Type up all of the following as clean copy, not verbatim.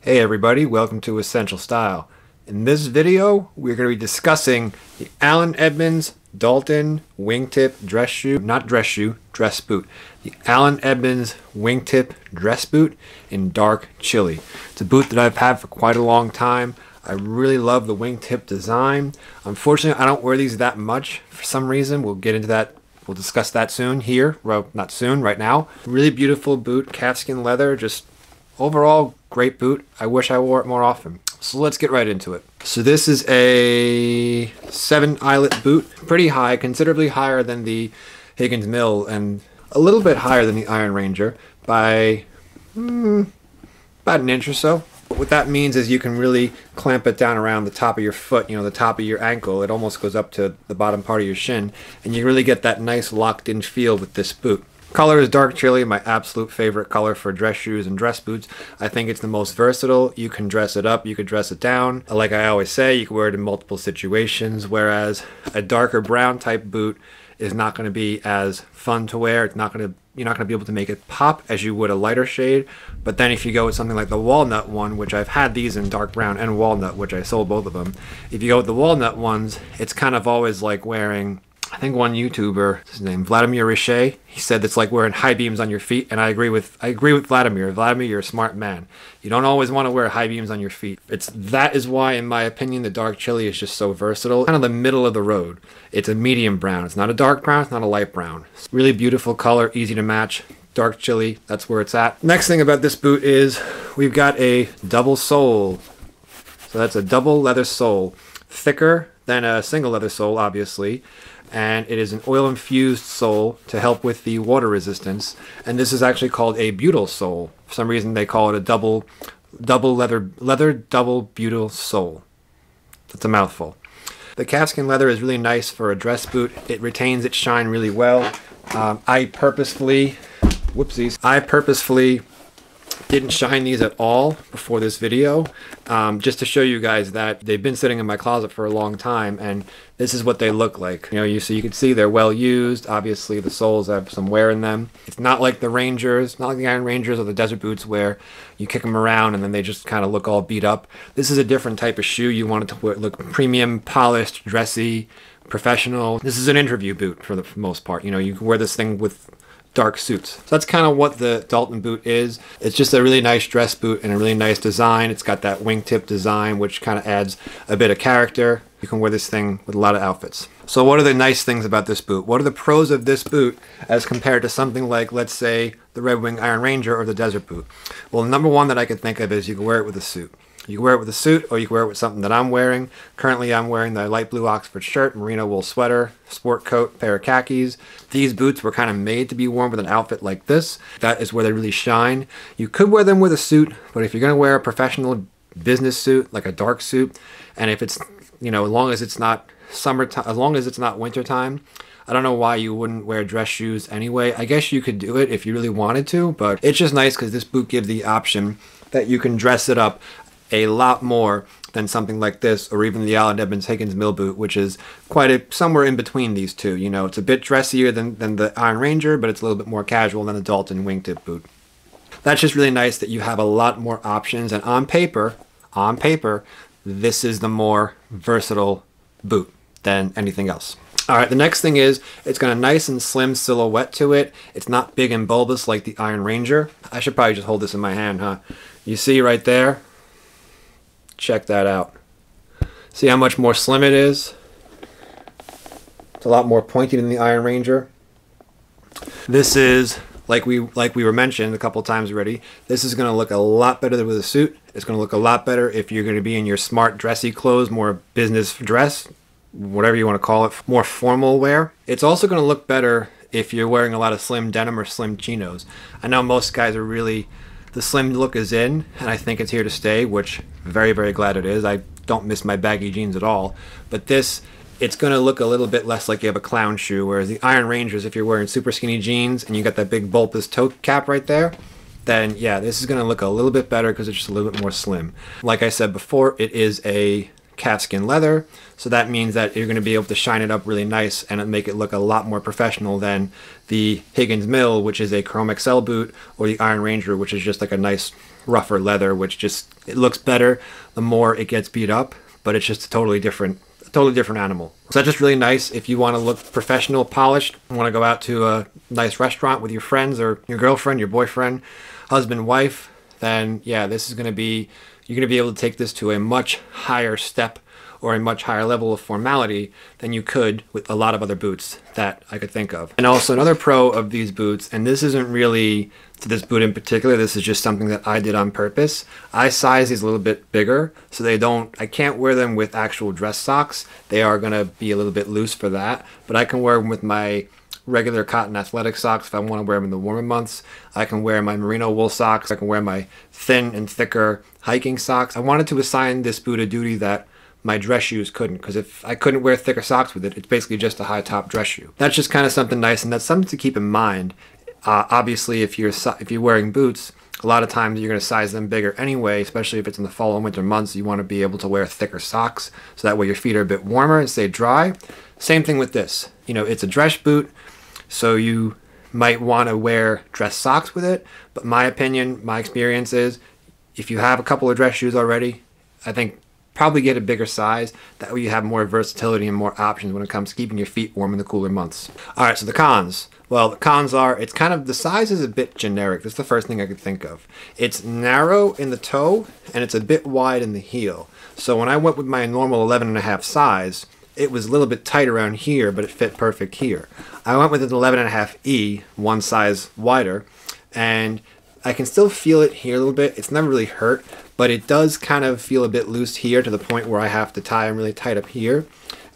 Hey everybody, welcome to Essential Style. In this video, we're going to be discussing the Edmonds Dalton Wingtip Dress Boot. The Edmonds Wingtip Dress Boot in dark chili. It's a boot that I've had for quite a long time. I really love the wingtip design. Unfortunately, I don't wear these that much for some reason. We'll get into that. We'll discuss that soon here. Well, not soon, right now. Really beautiful boot, calfskin leather, just overall great boot. I wish I wore it more often. So let's get right into it. So this is a 7 eyelet boot, pretty high, considerably higher than the Higgins Mill and a little bit higher than the Iron Ranger by about an inch or so. What that means is you can really clamp it down around the top of your foot, the top of your ankle. It almost goes up to the bottom part of your shin, and you really get that nice locked in feel with this boot. Color is dark chili, my absolute favorite color for dress shoes and dress boots. I think it's the most versatile. You can dress it up, you can dress it down. Like I always say, you can wear it in multiple situations, whereas a darker brown type boot is not going to be as fun to wear. You're not going to be able to make it pop as you would a lighter shade. But then if you go with something like the walnut one, which I've had these in dark brown and walnut, which I sold both of them. If you go with the walnut ones, it's kind of always like wearing, I think one YouTuber, his name Vladimir Richer, he said it's like wearing high beams on your feet, and I agree with Vladimir. Vladimir, you're a smart man. You don't always want to wear high beams on your feet. That is why, in my opinion, the dark chili is just so versatile. Kind of the middle of the road. It's a medium brown. It's not a dark brown. It's not a light brown. It's really beautiful color, easy to match. Dark chili, that's where it's at. Next thing about this boot is we've got a double sole. So that's a double leather sole, thicker than a single leather sole, obviously. And it is an oil-infused sole to help with the water resistance. And this is actually called a butyl sole. For some reason, they call it a double butyl sole. That's a mouthful. The calfskin leather is really nice for a dress boot. It retains its shine really well. I purposefully didn't shine these at all before this video, just to show you guys that they've been sitting in my closet for a long time, and this is what they look like. You can see they're well used. Obviously the soles have some wear in them. It's not like the Rangers, not like the Iron Rangers or the Desert Boots where you kick them around and then they just kind of look all beat up. This is a different type of shoe. You want it to look premium, polished, dressy, professional. This is an interview boot for the most part. You can wear this thing with dark suits. So that's kind of what the Dalton boot is. It's just a really nice dress boot and a really nice design. It's got that wingtip design, which kind of adds a bit of character. You can wear this thing with a lot of outfits. So what are the nice things about this boot? What are the pros of this boot as compared to something like, let's say, the Red Wing Iron Ranger or the Desert Boot? Well, number one that I could think of is you can wear it with a suit. You can wear it with a suit, or you can wear it with something that I'm wearing. Currently, I'm wearing the light blue Oxford shirt, merino wool sweater, sport coat, pair of khakis. These boots were kind of made to be worn with an outfit like this. That is where they really shine. You could wear them with a suit, but if you're going to wear a professional business suit, like a dark suit, and if it's, as long as it's not summertime, as long as it's not wintertime, I don't know why you wouldn't wear dress shoes anyway. I guess you could do it if you really wanted to, but it's just nice because this boot gives the option that you can dress it up a lot more than something like this, or even the Edmonds Higgins Mill boot, which is somewhere in between these two. It's a bit dressier than the Iron Ranger, but it's a little bit more casual than the Dalton Wingtip boot. That's just really nice that you have a lot more options, and on paper, this is the more versatile boot than anything else. All right, the next thing is it's got a nice and slim silhouette to it. It's not big and bulbous like the Iron Ranger. I should probably just hold this in my hand, huh? You see right there? Check that out. See how much more slim it is? It's a lot more pointy than the Iron Ranger. This is, like we were mentioned a couple times already, this is going to look a lot better with a suit. It's going to look a lot better if you're going to be in your smart dressy clothes, more business dress, whatever you want to call it, more formal wear. It's also going to look better if you're wearing a lot of slim denim or slim chinos. I know most guys are really, the slim look is in, and I think it's here to stay, which very, very glad it is. I don't miss my baggy jeans at all. But this, it's going to look a little bit less like you have a clown shoe, whereas the Iron Rangers, if you're wearing super skinny jeans and you got that big bulbous toe cap right there, then yeah, this is going to look a little bit better because it's just a little bit more slim. Like I said before, it is a calfskin leather. So that means that you're going to be able to shine it up really nice and make it look a lot more professional than the Higgins Mill, which is a Chrome XL boot, or the Iron Ranger, which is just like a nice rougher leather, which just, it looks better the more it gets beat up, but it's just a totally different animal. So that's just really nice if you want to look professional, polished, want to go out to a nice restaurant with your friends or your girlfriend, your boyfriend, husband, wife, then yeah, this is going to be, you're going to be able to take this to a much higher step or a much higher level of formality than you could with a lot of other boots that I could think of. And also another pro of these boots, and this isn't really to this boot in particular, this is just something that I did on purpose. I size these a little bit bigger so I can't wear them with actual dress socks. They are going to be a little bit loose for that, but I can wear them with my regular cotton athletic socks if I want to wear them in the warmer months. I can wear my merino wool socks. I can wear my thin and thicker hiking socks. I wanted to assign this boot a duty that my dress shoes couldn't, because if I couldn't wear thicker socks with it, it's basically just a high top dress shoe. That's just kind of something nice, and that's something to keep in mind. Obviously, if you're wearing boots, a lot of times you're going to size them bigger anyway, especially if it's in the fall and winter months. You want to be able to wear thicker socks so that way your feet are a bit warmer and stay dry. Same thing with this. You know, it's a dress boot, so you might want to wear dress socks with it, but my opinion, my experience is, if you have a couple of dress shoes already, I think probably get a bigger size. That way you have more versatility and more options when it comes to keeping your feet warm in the cooler months. Alright, so the cons. Well, the cons are, it's kind of, the size is a bit generic. That's the first thing I could think of. It's narrow in the toe, and it's a bit wide in the heel. So when I went with my normal 11.5 size, it was a little bit tight around here, but it fit perfect here. I went with an 11.5E, one size wider, and I can still feel it here a little bit. It's never really hurt, but it does kind of feel a bit loose here to the point where I have to tie them really tight up here.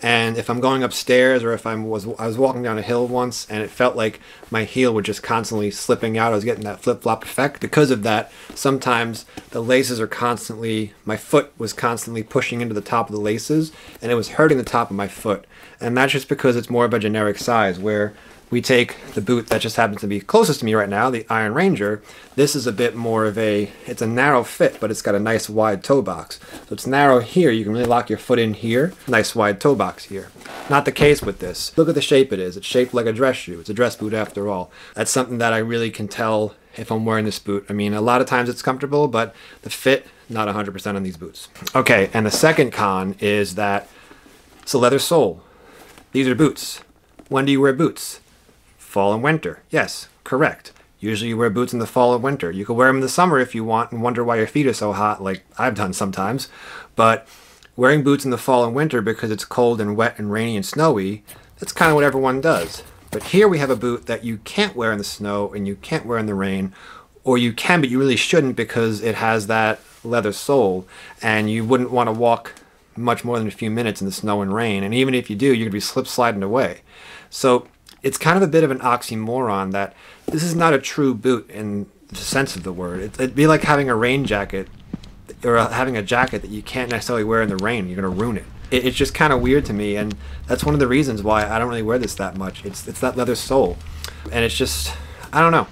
And if I'm going upstairs, or if I was walking down a hill once and it felt like my heel was just constantly slipping out, I was getting that flip-flop effect. Because of that, sometimes the laces are constantly, my foot was constantly pushing into the top of the laces, and it was hurting the top of my foot. And that's just because it's more of a generic size, where we take the boot that just happens to be closest to me right now, the Iron Ranger. This is a bit more of it's a narrow fit, but it's got a nice wide toe box. So it's narrow here, you can really lock your foot in here. Nice wide toe box here. Not the case with this. Look at the shape it is. It's shaped like a dress shoe. It's a dress boot after all. That's something that I really can tell if I'm wearing this boot. I mean, a lot of times it's comfortable, but the fit, not 100% on these boots. Okay, and the second con is that it's a leather sole. These are boots. When do you wear boots? Fall and winter. Yes, correct. Usually you wear boots in the fall and winter. You can wear them in the summer if you want and wonder why your feet are so hot, like I've done sometimes. But wearing boots in the fall and winter because it's cold and wet and rainy and snowy, that's kind of what everyone does. But here we have a boot that you can't wear in the snow and you can't wear in the rain, or you can, but you really shouldn't because it has that leather sole and you wouldn't want to walk much more than a few minutes in the snow and rain. And even if you do, you're going to be slip sliding away. So it's kind of a bit of an oxymoron that this is not a true boot in the sense of the word. It'd be like having a rain jacket or having a jacket that you can't necessarily wear in the rain. You're going to ruin it. It's just kind of weird to me, and that's one of the reasons why I don't really wear this that much. It's that leather sole, and it's just, I don't know.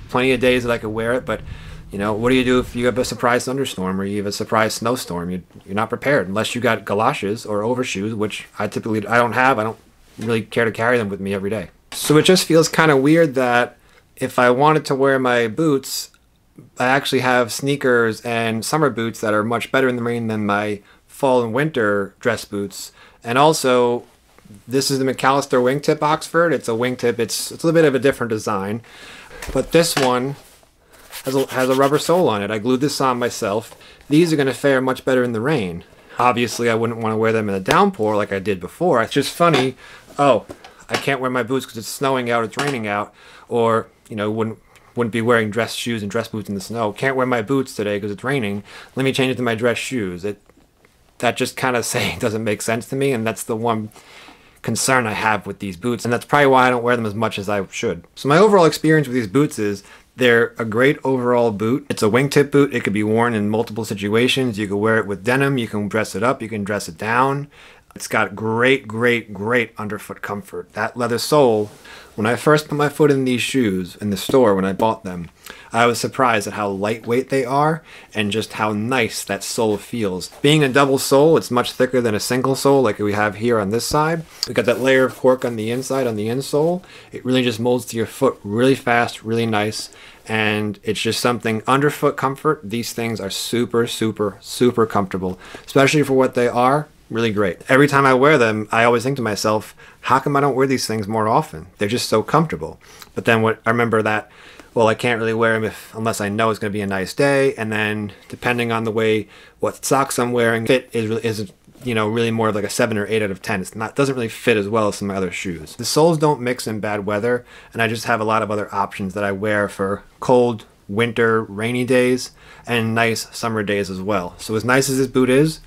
Plenty of days that I could wear it, but you know, what do you do if you have a surprise thunderstorm or you have a surprise snowstorm? You're not prepared unless you got galoshes or overshoes, which I don't have. I don't really care to carry them with me every day. So it just feels kind of weird that if I wanted to wear my boots, I actually have sneakers and summer boots that are much better in the rain than my fall and winter dress boots. And also, this is the McAllister Wingtip Oxford. It's a wingtip. It's a little bit of a different design, but this one has a rubber sole on it. I glued this on myself. These are going to fare much better in the rain. Obviously, I wouldn't want to wear them in a downpour like I did before. It's just funny. Oh, I can't wear my boots because it's snowing out, it's raining out, or you know, wouldn't be wearing dress shoes and dress boots in the snow. Can't wear my boots today because it's raining. Let me change it to my dress shoes. That just kind of saying doesn't make sense to me, and that's the one concern I have with these boots, and that's probably why I don't wear them as much as I should. So my overall experience with these boots is they're a great overall boot. It's a wingtip boot. It could be worn in multiple situations. You can wear it with denim. You can dress it up. You can dress it down. It's got great, great, great underfoot comfort. That leather sole, when I first put my foot in these shoes in the store when I bought them, I was surprised at how lightweight they are and just how nice that sole feels. Being a double sole, it's much thicker than a single sole like we have here on this side. We got that layer of cork on the inside, on the insole. It really just molds to your foot really fast, really nice. And it's just something, underfoot comfort, these things are super, super, super comfortable, especially for what they are. Really great. Every time I wear them, I always think to myself, how come I don't wear these things more often? They're just so comfortable. But then I remember that, well, I can't really wear them unless I know it's going to be a nice day. And then depending on the way, what socks I'm wearing, fit is really more of like a 7 or 8 out of 10. Doesn't really fit as well as some of my other shoes. The soles don't mix in bad weather, and I just have a lot of other options that I wear for cold, winter, rainy days, and nice summer days as well. So as nice as this boot is,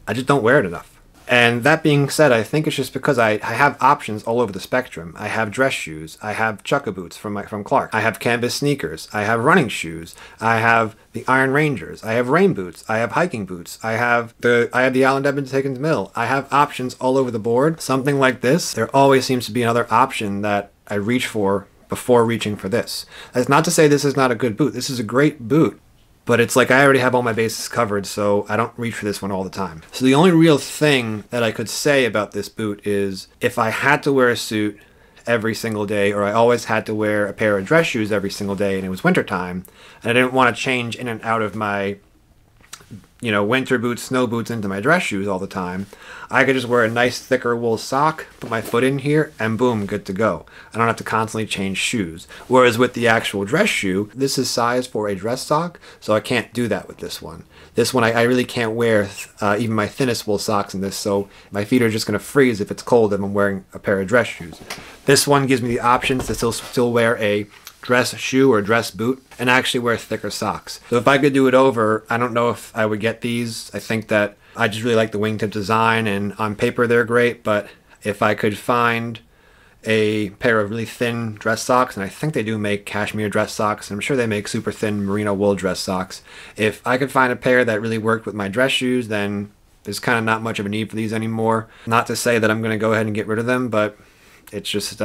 I just don't wear it enough. And that being said, I think it's just because I have options all over the spectrum. I have dress shoes. I have chukka boots from Clark. I have canvas sneakers. I have running shoes. I have the Iron Rangers. I have rain boots. I have hiking boots. I have the Edmonds Higgins Mill. I have options all over the board. Something like this, there always seems to be another option that I reach for before reaching for this. That's not to say this is not a good boot. This is a great boot. But it's like I already have all my bases covered, so I don't reach for this one all the time. So the only real thing that I could say about this boot is if I had to wear a suit every single day, or I always had to wear a pair of dress shoes every single day and it was wintertime, and I didn't want to change in and out of my winter boots, snow boots into my dress shoes all the time, I could just wear a nice thicker wool sock, put my foot in here, and boom, good to go. I don't have to constantly change shoes. Whereas with the actual dress shoe, this is sized for a dress sock, so I can't do that with this one. This one, I really can't wear even my thinnest wool socks in this, so my feet are just going to freeze if it's cold if I'm wearing a pair of dress shoes. This one gives me the options to still wear a dress shoe or dress boot and actually wear thicker socks. So if I could do it over, I don't know if I would get these. I think that I just really like the wingtip design, and on paper they're great, but if I could find a pair of really thin dress socks, and I think they do make cashmere dress socks, and I'm sure they make super thin merino wool dress socks. If I could find a pair that really worked with my dress shoes, then there's kind of not much of a need for these anymore. Not to say that I'm going to go ahead and get rid of them, but it's just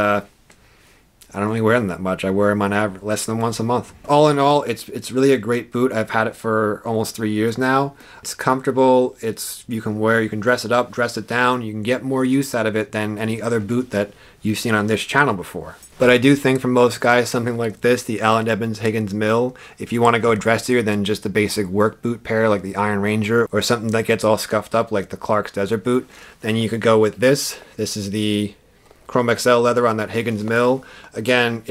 I don't really wear them that much. I wear them on average less than once a month. All in all, it's really a great boot. I've had it for almost 3 years now. It's comfortable. You can dress it up, dress it down. You can get more use out of it than any other boot that you've seen on this channel before. But I do think for most guys, something like this, the Edmonds Higgins Mill, if you want to go dressier than just a basic work boot pair like the Iron Ranger, or something that gets all scuffed up like the Clark's Desert Boot, then you could go with this. This is the Chrome XL leather on that Higgins Mill. Again,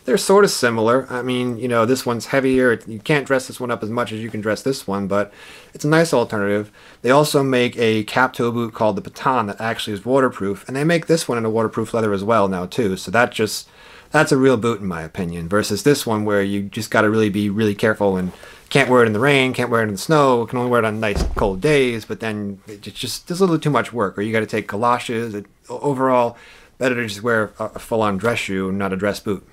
they're sort of similar. I mean, this one's heavier. You can't dress this one up as much as you can dress this one, but it's a nice alternative. They also make a cap toe boot called the Baton that actually is waterproof, and they make this one in a waterproof leather as well now too. So that's a real boot in my opinion, versus this one where you just got to really be really careful and can't wear it in the rain, can't wear it in the snow, can only wear it on nice cold days, but then there's a little too much work, or you got to take galoshes. Overall, better to just wear a full-on dress shoe, not a dress boot.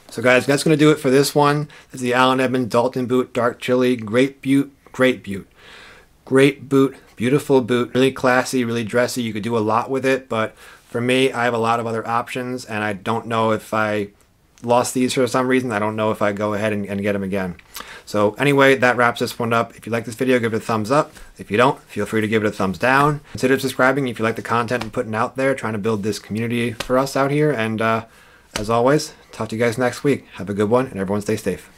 So guys, that's going to do it for this one. This is the Edmonds Dalton boot, dark chili. Great boot, great boot. Great boot, beautiful boot, really classy, really dressy. You could do a lot with it, but for me, I have a lot of other options, and I don't know if I lost these for some reason. I don't know if I go ahead and get them again. So anyway, that wraps this one up. If you like this video, give it a thumbs up. If you don't, feel free to give it a thumbs down. Consider subscribing if you like the content I'm putting out there, trying to build this community for us out here. And as always, talk to you guys next week. Have a good one, and everyone stay safe.